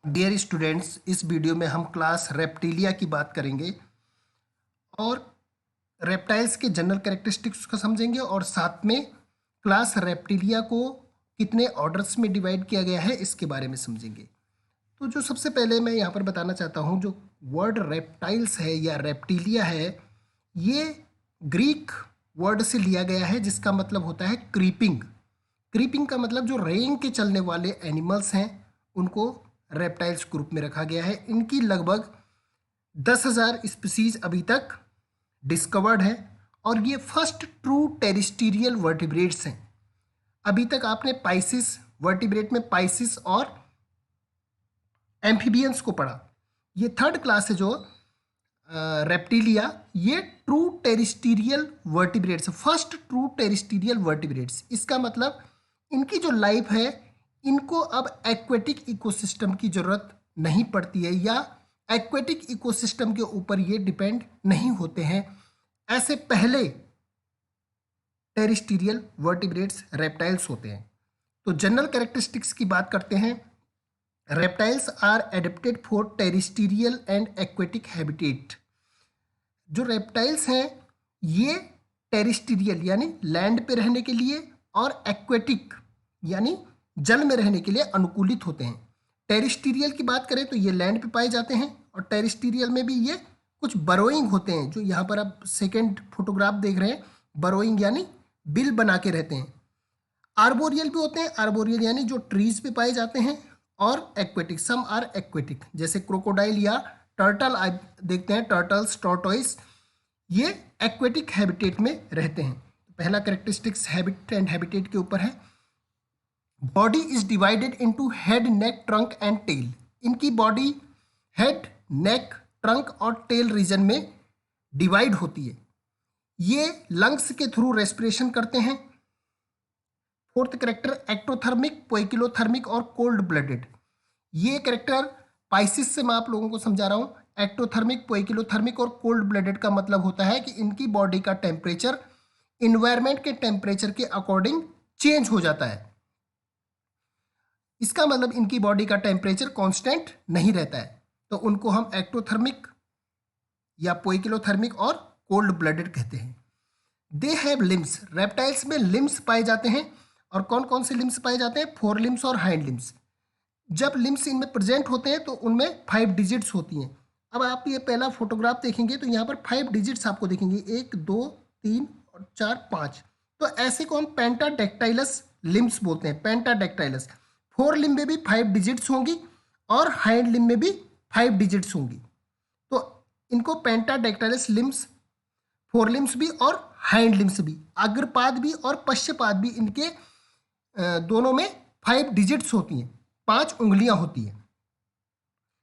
Dear students, इस video में हम क्लास रेप्टिलिया की बात करेंगे और रेप्टाइल्स के जनरल कैरेक्टरिस्टिक्स को समझेंगे और साथ में क्लास रेप्टिलिया को कितने ऑर्डर्स में डिवाइड किया गया है इसके बारे में समझेंगे। तो जो सबसे पहले मैं यहाँ पर बताना चाहता हूँ, जो वर्ड रेप्टाइल्स है या रेप्टिलिया है, ये ग्रीक वर्ड से लिया गया है जिसका मतलब होता है क्रीपिंग। क्रीपिंग का मतलब जो रेंग के चलने वाले एनिमल्स हैं उनको रेप्टाइल्स ग्रुप में रखा गया है। इनकी लगभग 10,000 स्पीसीज अभी तक डिस्कवर्ड है और ये फर्स्ट ट्रू टेरिस्टीरियल वर्टिब्रेट्स हैं। अभी तक आपने पाइसिस वर्टिब्रेट में पाइसिस और एम्फीबियंस को पढ़ा। ये थर्ड क्लास है जो रेप्टिलिया, ये true terrestrial vertebrates, first true terrestrial vertebrates. इसका मतलब इनकी जो लाइफ है, इनको अब एक्वेटिक इकोसिस्टम की ज़रूरत नहीं पड़ती है या एक्वेटिक इकोसिस्टम के ऊपर ये डिपेंड नहीं होते हैं। ऐसे पहले टेरिस्टीरियल वर्टिब्रेट्स रेप्टाइल्स होते हैं। तो जनरल कैरेक्टरिस्टिक्स की बात करते हैं। Reptiles are adapted for terrestrial and aquatic habitat. जो रेप्टाइल्स हैं ये टेरिस्टीरियल यानी लैंड पे रहने के लिए और एक्वेटिक यानी जल में रहने के लिए अनुकूलित होते हैं। टेरिस्टीरियल की बात करें तो ये लैंड पे पाए जाते हैं और टेरिस्टीरियल में भी ये कुछ बरोइंग होते हैं, जो यहाँ पर आप सेकेंड फोटोग्राफ देख रहे हैं। बरोइंग यानी बिल बना के रहते हैं। आर्बोरियल भी होते हैं, आर्बोरियल यानी जो ट्रीज पे पाए जाते हैं, और एक्वेटिक, सम आर एक्वेटिक, जैसे क्रोकोडाइल या टर्टल आप देखते हैं, टर्टल्स, टॉर्टोइस, ये एक्वेटिक हैबिटेट में रहते हैं। पहला कैरेक्टरिस्टिक्स हैबिट एंड हैबिटेट के ऊपर है। Body is divided into head, neck, trunk and tail. इनकी बॉडी हेड, नेक, ट्रंक और टेल रीजन में डिवाइड होती है। ये लंग्स के थ्रू रेस्पिरेशन करते हैं। फोर्थ कैरेक्टर एक्टोथर्मिक, पोइकिलोथर्मिक और कोल्ड ब्लडेड। ये कैरेक्टर पाइसिस से मैं आप लोगों को समझा रहा हूँ। एक्टोथर्मिक, पोइकिलोथर्मिक और कोल्ड ब्लडेड का मतलब होता है कि इनकी बॉडी का टेम्परेचर इन्वायरमेंट के टेम्परेचर के अकॉर्डिंग चेंज हो जाता है। इसका मतलब इनकी बॉडी का टेम्परेचर कांस्टेंट नहीं रहता है, तो उनको हम एक्टोथर्मिक या पोइकिलोथर्मिक और कोल्ड ब्लडेड कहते हैं। They have limbs. रेप्टाइल्स में लिम्स पाए जाते हैं। और कौन कौन से लिम्स पाए जाते हैं? फोर लिम्स और हाइंड लिम्स। जब लिम्स इनमें प्रेजेंट होते हैं तो उनमें 5 डिजिट्स होती हैं। अब आप ये पहला फोटोग्राफ देखेंगे तो यहाँ पर 5 डिजिट्स आपको दिखेंगे, 1 2 3 और 4 5। तो ऐसे को हम पेंटाडेक्टाइलस लिम्स बोलते हैं, पेंटाडेक्टाइलस। फोर लिम्ब में भी 5 डिजिट्स होंगी और हाइंड लिम्ब में भी 5 डिजिट्स होंगी। तो इनको पेंटाडेक्टाइलस लिम्स, फोर लिम्स भी और हाइंड लिम्स भी, अग्रपाद भी और पश्चपाद भी, इनके दोनों में 5 डिजिट्स होती हैं, 5 उंगलियां होती हैं।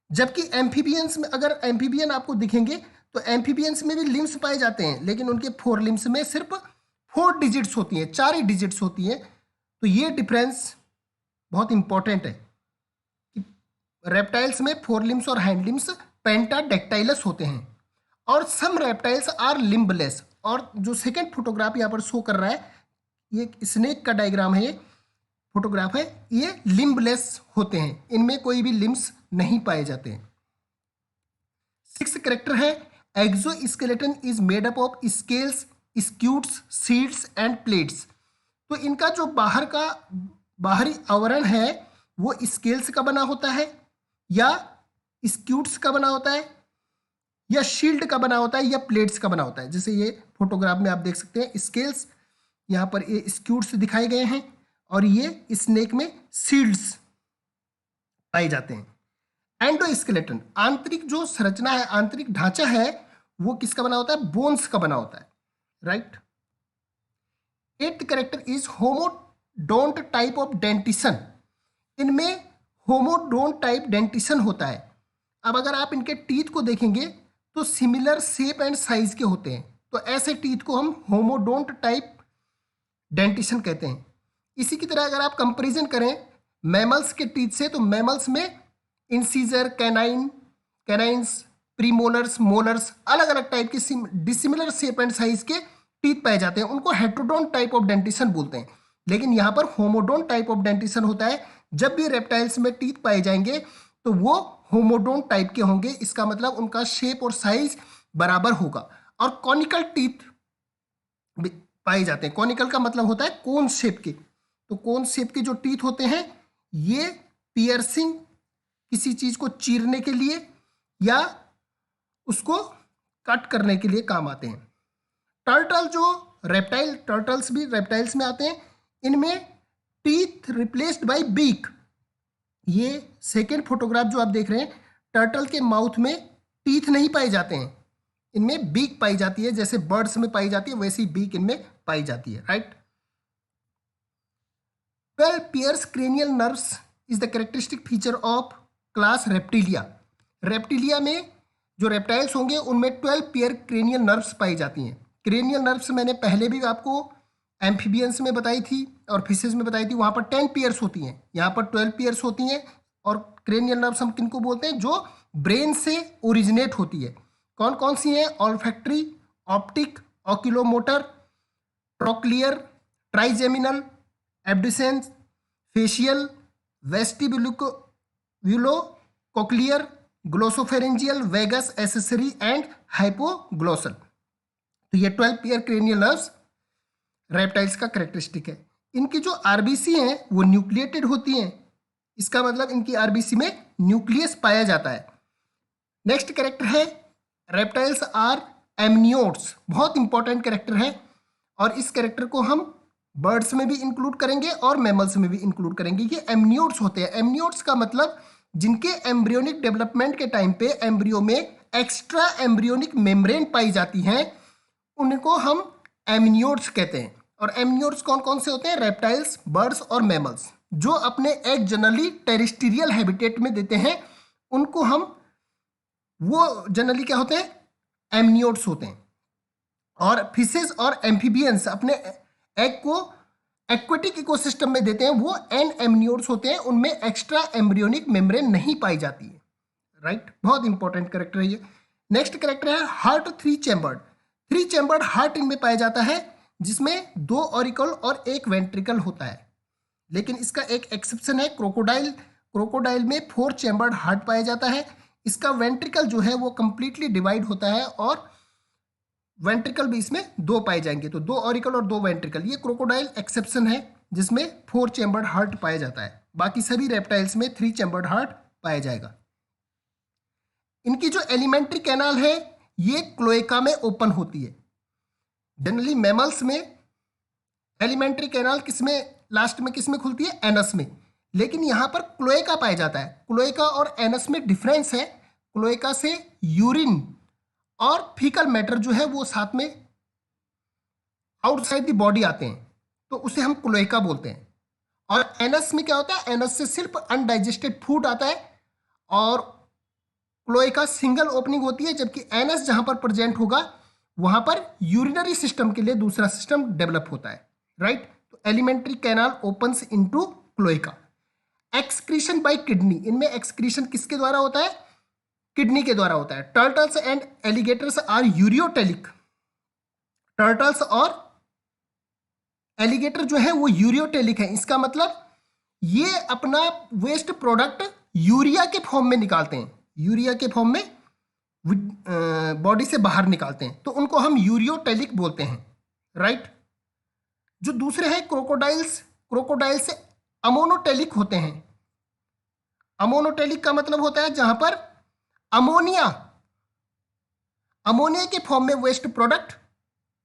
जबकि एम्फीबियंस में, अगर एम्फीबियन आपको दिखेंगे तो एम्फीबियंस में भी लिम्स पाए जाते हैं, लेकिन उनके 4 लिम्स में सिर्फ 4 डिजिट्स होती हैं, 4 ही डिजिट्स होती हैं। तो ये डिफरेंस बहुत इंपॉर्टेंट है कि रेप्टाइल्स में 4 लिम्स और हैंड लिम्स पेंटाडेक्टाइलस होते हैं और सम रेप्टाइल्स आर लिम्बलेस। और जो सेकेंड फोटोग्राफ यहाँ पर शो कर रहा है, ये स्नेक का डायग्राम है, ये फोटोग्राफ है, ये लिम्बलेस होते हैं, इनमें कोई भी लिम्स नहीं पाए जाते हैं। 6th कैरेक्टर है exoskeleton is made up of scales, scutes, seeds and plates. तो इनका जो बाहरी आवरण है वो स्केल्स का बना होता है या स्क्यूट्स का बना होता है या शील्ड का बना होता है या प्लेट्स का बना होता है। जैसे ये फोटोग्राफ में आप देख सकते हैं, स्केल्स, यहाँ पर ये स्क्यूट्स दिखाए गए हैं और ये स्नेक में सील्ड्स पाए जाते हैं। एंडोस्केलेटन, आंतरिक जो संरचना है, आंतरिक ढांचा है, वो किसका बना होता है? बोन्स का बना होता है, right. 8th character is homodont type of dentition. इनमें होमोडोंट टाइप डेंटिशन होता है। अब अगर आप इनके टीथ को देखेंगे तो सिमिलर शेप एंड साइज के होते हैं, तो ऐसे टीथ को हम होमोडोंट टाइप डेंटिशन कहते हैं। इसी की तरह अगर आप कंपैरिजन करें मैमल्स के टीथ से, तो मैमल्स में इंसीजर, कैनाइंस, प्रीमोलर्स, मोलर्स, अलग अलग टाइप के डिसिमिलर शेप एंड साइज के टीथ पाए जाते हैं, उनको हेट्रोडोंट टाइप ऑफ डेंटिशन बोलते हैं। लेकिन यहाँ पर होमोडोंट टाइप ऑफ डेंटिशन होता है। जब भी रेप्टाइल्स में टीथ पाए जाएंगे तो वो होमोडोन टाइप के होंगे, इसका मतलब उनका शेप और साइज बराबर होगा। और कॉनिकल टीथ पाए जाते हैं। कॉनिकल का मतलब होता है कोन शेप के, तो कोन शेप के जो टीथ होते हैं ये पियर्सिंग, किसी चीज को चीरने के लिए या उसको कट करने के लिए काम आते हैं। टर्टल जो रेप्टाइल, टर्टल्स भी रेप्टाइल्स में आते हैं, इनमें टीथ रिप्लेस्ड बाय बीक। ये सेकेंड फोटोग्राफ जो आप देख रहे हैं, टर्टल के माउथ में टीथ नहीं पाए जाते हैं, इनमें बीक पाई जाती है, जैसे बर्ड्स में पाई जाती है वैसी बीक इनमें पाई जाती है, right. 12 pairs cranial nerves is the characteristic feature of class reptilia। Reptilia में जो रेप्टाइल्स होंगे उनमें 12 पेयर क्रेनियल नर्व्स पाई जाती हैं। क्रेनियल नर्व्स मैंने पहले भी आपको एम्फीबियंस में बताई थी और फिशेज में बताई थी, वहाँ पर 10 पेयर्स होती हैं, यहाँ पर 12 पेयर्स होती हैं। और क्रेनियल नर्व्स हम किनको बोलते हैं? जो ब्रेन से ओरिजिनेट होती है। कौन कौन सी हैं? Olfactory, optic, oculomotor, trochlear, trigeminal, abducens, facial, vestibulocochlear, glossopharyngeal, vagus, accessory and hypoglossal. तो ये 12 पेयर क्रेनियल नर्व्स रेप्टाइल्स का कैरेक्टरिस्टिक है। इनकी जो आरबीसी हैं वो न्यूक्लिएटेड होती हैं, इसका मतलब इनकी आरबीसी में न्यूक्लियस पाया जाता है। नेक्स्ट कैरेक्टर है रेप्टाइल्स आर एमनियोट्स, बहुत इंपॉर्टेंट कैरेक्टर है और इस कैरेक्टर को हम बर्ड्स में भी इंक्लूड करेंगे और मैमल्स में भी इंक्लूड करेंगे। ये एमनियोट्स होते हैं। एमनियोट्स का मतलब जिनके एम्ब्रियोनिक डेवलपमेंट के टाइम पे एम्ब्रियो में एक्स्ट्रा एम्ब्रियोनिक मेम्ब्रेन पाई जाती हैं, उनको हम एमनियोट्स कहते हैं। और एमनियोट्स कौन कौन से होते हैं? रेप्टाइल्स, बर्ड्स और मैमल्स। जो अपने एग जनरली टेरेस्ट्रियल हैबिटेट में देते हैं उनको हम, वो जनरली क्या होते हैं? एमनियोट्स होते हैं। और फिशेस और एम्फीबियंस अपने एग को एक्वेटिक इकोसिस्टम में देते हैं, वो एन एमनियोट्स होते हैं, उनमें एक्स्ट्रा एम्ब्रियोनिक मेम्ब्रेन नहीं पाई जाती है, राइट। बहुत इंपॉर्टेंट कैरेक्टर है ये। नेक्स्ट कैरेक्टर है हार्ट 3 चैम्बर्ड। 3 चैम्बर्ड हार्ट इनमें पाया जाता है, जिसमें 2 ऑरिकल और 1 वेंट्रिकल होता है। लेकिन इसका एक एक्सेप्शन है, क्रोकोडाइल। क्रोकोडाइल में 4 चैम्बर्ड हार्ट पाया जाता है। इसका वेंट्रिकल जो है वो कंप्लीटली डिवाइड होता है और वेंट्रिकल भी इसमें 2 पाए जाएंगे, तो 2 ऑरिकल और 2 वेंट्रिकल। ये क्रोकोडाइल एक्सेप्शन है जिसमें 4 चैम्बर्ड हार्ट पाया जाता है। बाकी सभी रेप्टाइल्स में 3 चैम्बर्ड हार्ट पाया जाएगा। इनकी जो एलिमेंट्री कैनाल है ये क्लोएका में ओपन होती है। जनरली मैमल्स में एलिमेंट्री कैनाल किसमें, लास्ट में किसमें खुलती है? एनस में। लेकिन यहां पर क्लोएका पाया जाता है। क्लोएका और एनस में डिफरेंस है। क्लोएका से यूरिन और फीकल मैटर जो है वो साथ में आउटसाइड द बॉडी आते हैं, तो उसे हम क्लोएका बोलते हैं। और एनस में क्या होता है? एनस से सिर्फ अनडाइजेस्टेड फूड आता है और क्लोएका सिंगल ओपनिंग होती है, जबकि एनस जहां पर प्रेजेंट होगा वहां पर यूरिनरी सिस्टम के लिए दूसरा सिस्टम डेवलप होता है, राइट। तो alimentary canal opens into cloaca. Excretion by kidney, इनमें एक्सक्रीशन किसके द्वारा होता है? किडनी के द्वारा होता है। Turtles and alligators are ureotelic. Turtles और एलिगेटर जो है वो यूरियोटेलिक है। इसका मतलब ये अपना वेस्ट प्रोडक्ट यूरिया के फॉर्म में निकालते हैं, यूरिया के फॉर्म में बॉडी से बाहर निकालते हैं, तो उनको हम यूरियोटेलिक बोलते हैं, राइट। जो दूसरे हैं क्रोकोडाइल्स, क्रोकोडाइल्स अमोनोटेलिक होते हैं। अमोनोटेलिक का मतलब होता है जहां पर अमोनिया के फॉर्म में वेस्ट प्रोडक्ट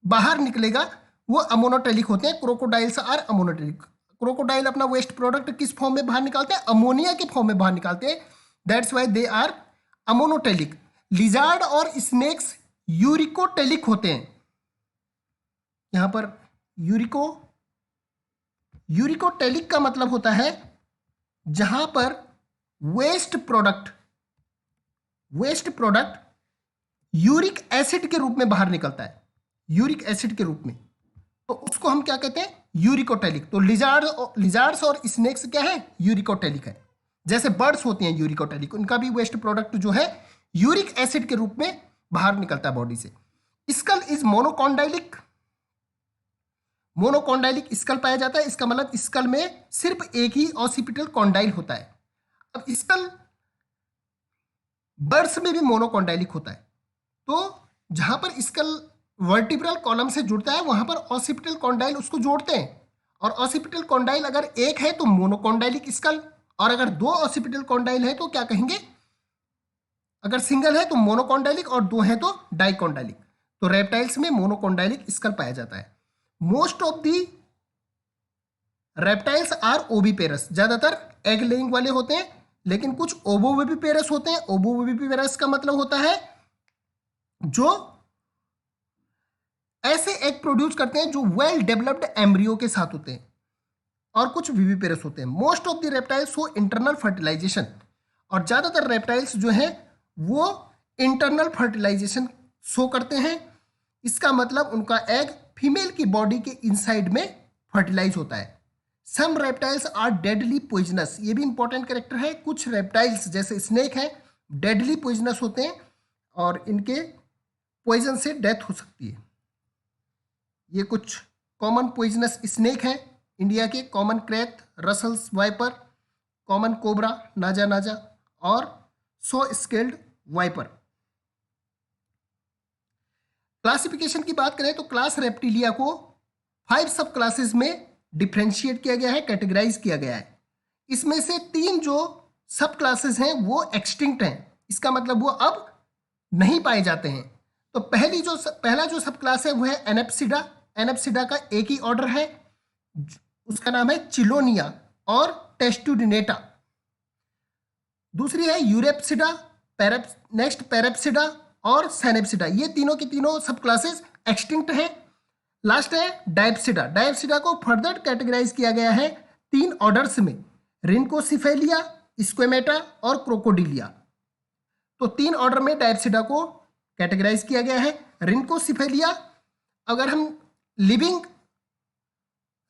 बाहर निकलेगा, वो अमोनोटेलिक होते हैं। Crocodiles are ammonotelic. क्रोकोडाइल अपना वेस्ट प्रोडक्ट किस फॉर्म में बाहर निकालते हैं? अमोनिया के फॉर्म में बाहर निकालते हैं, that's why they are ammonotelic. Lizard और स्नेक्स यूरिकोटेलिक होते हैं। यहां पर यूरिकोटेलिक का मतलब होता है जहां पर वेस्ट प्रोडक्ट यूरिक एसिड के रूप में बाहर निकलता है, यूरिक एसिड के रूप में, तो उसको हम क्या कहते हैं? यूरिकोटेलिक। तो लिजार्ड्स और स्नेक्स क्या है? यूरिकोटेलिक है। जैसे बर्ड्स होती हैं यूरिकोटेलिक, उनका भी वेस्ट प्रोडक्ट जो है यूरिक एसिड के रूप में बाहर निकलता है बॉडी से। Skull is monocondylic. Monocondylic skull पाया जाता है, इसका मतलब स्कल में सिर्फ एक ही ऑसिपिटल कॉन्डाइल होता है। अब स्कल बर्ड्स में भी मोनोकॉन्डाइलिक होता है। तो जहां पर स्कल वर्टिब्रल कॉलम से जुड़ता है वहां पर ऑसिपिटल कॉन्डाइल उसको जोड़ते हैं, और ऑसिपिटल कॉन्डाइल अगर एक है तो मोनोकॉन्डाइलिक स्कल, और अगर दो ऑसिपिटल कॉन्डाइल है तो क्या कहेंगे, अगर सिंगल है तो मोनोकॉन्डाइलिक और दो है तो डाइकॉन्डाइलिक। तो रेप्टाइल्स में मोनोकॉन्डाइलिक स्कल पाया जाता है। Most of the reptiles are oviparous, ज्यादातर एग लेइंग वाले होते हैं, लेकिन कुछ ओवोविविपेरस होते हैं। ओवोविविपेरस का मतलब होता है जो ऐसे एग प्रोड्यूस करते हैं जो वेल डेवलप्ड एम्ब्रियो के साथ होते हैं, और कुछ विविपेरस होते हैं। Most of the reptiles show internal fertilization, और ज्यादातर रेप्टाइल्स जो हैं वो इंटरनल फर्टिलाइजेशन शो करते हैं। इसका मतलब उनका एग फीमेल की बॉडी के इनसाइड में फर्टिलाइज होता है। सम रेप्टाइल्स आर डेडली पॉइजनस, ये भी इंपॉर्टेंट कैरेक्टर है। कुछ रेप्टाइल्स जैसे स्नेक है डेडली पॉइजनस होते हैं और इनके पॉइजन से डेथ हो सकती है। ये कुछ कॉमन पॉइजनस स्नेक हैं इंडिया के: common krait, Russell's viper, common cobra, Naja naja और सो स्केल्ड वाइपर। क्लासिफिकेशन की बात करें तो क्लास रेप्टिलिया को 5 सब क्लासेस में डिफ्रेंशिएट किया गया है, कैटेगराइज किया गया है। इसमें से 3 जो सब क्लासेस हैं वो एक्सटिंक्ट हैं, इसका मतलब वो अब नहीं पाए जाते हैं। तो पहला जो सब क्लास है वो है एनेप्सिडा। एनेप्सिडा का एक ही ऑर्डर है, उसका नाम है चिलोनिया और टेस्टुडिनेटा। दूसरी है यूरेप्सिडा, नेक्स्ट पैरेप्सिडा और सैनेप्सिडा। ये तीनों की तीनों सब क्लासेस एक्सटिंक्ट हैं। लास्ट है डायप्सिडा। डायप्सिडा को फर्दर कैटेगराइज किया गया है 3 ऑर्डर्स में: रिनकोसिफेलिया, स्क्वेमेटा और क्रोकोडिलिया। तो 3 ऑर्डर में डायप्सिडा को कैटेगराइज किया गया है। रिनकोसिफेलिया, अगर हम लिविंग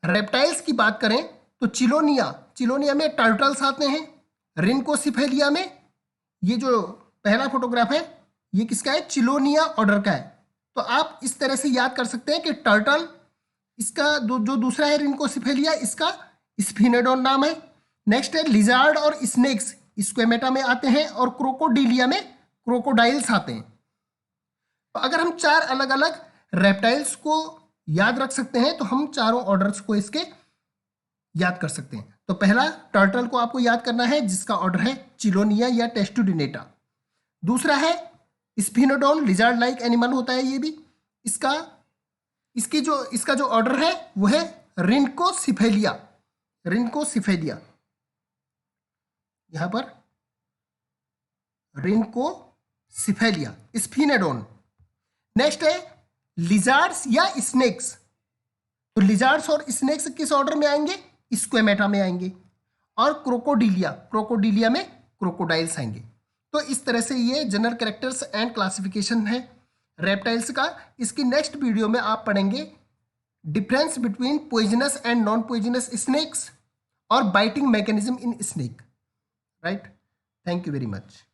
रेप्टाइल्स की बात करें तो चिलोनिया में टर्टल्स आते हैं। रिनकोसिफेलिया में, ये जो पहला फोटोग्राफ है ये किसका है, चिलोनिया ऑर्डर का है। तो आप इस तरह से याद कर सकते हैं कि टर्टल, इसका जो दूसरा है रिनकोसिफेलिया, इसका स्फिनोडोन नाम है। नेक्स्ट है लिजार्ड और स्नेक्स, स्क्वेमेटा में आते हैं, और क्रोकोडिलिया में क्रोकोडाइल्स आते हैं। तो अगर हम 4 अलग अलग रेप्टाइल्स को याद रख सकते हैं तो हम चारों ऑर्डर्स को इसके याद कर सकते हैं। तो पहला टर्टल को आपको याद करना है जिसका ऑर्डर है चिलोनिया या टेस्टुडिनेटा। दूसरा है स्फिनोडोन, लिजार्ड लाइक एनिमल होता है ये भी। इसका जो ऑर्डर है वो है रिनकोसिफेलिया। यहां पर रिनकोसिफेलिया, स्फिनोडोन। नेक्स्ट है लिजार्ड्स या स्नेक्स। तो लिजार्ड्स और स्नेक्स किस ऑर्डर में आएंगे, स्क्वेमेटा में आएंगे। और क्रोकोडिलिया में क्रोकोडाइल्स आएंगे। तो इस तरह से ये जनरल कैरेक्टर्स एंड क्लासिफिकेशन है रेप्टाइल्स का। इसकी नेक्स्ट वीडियो में आप पढ़ेंगे difference between poisonous and non poisonous snakes और biting mechanism in snake. Right, thank you very much.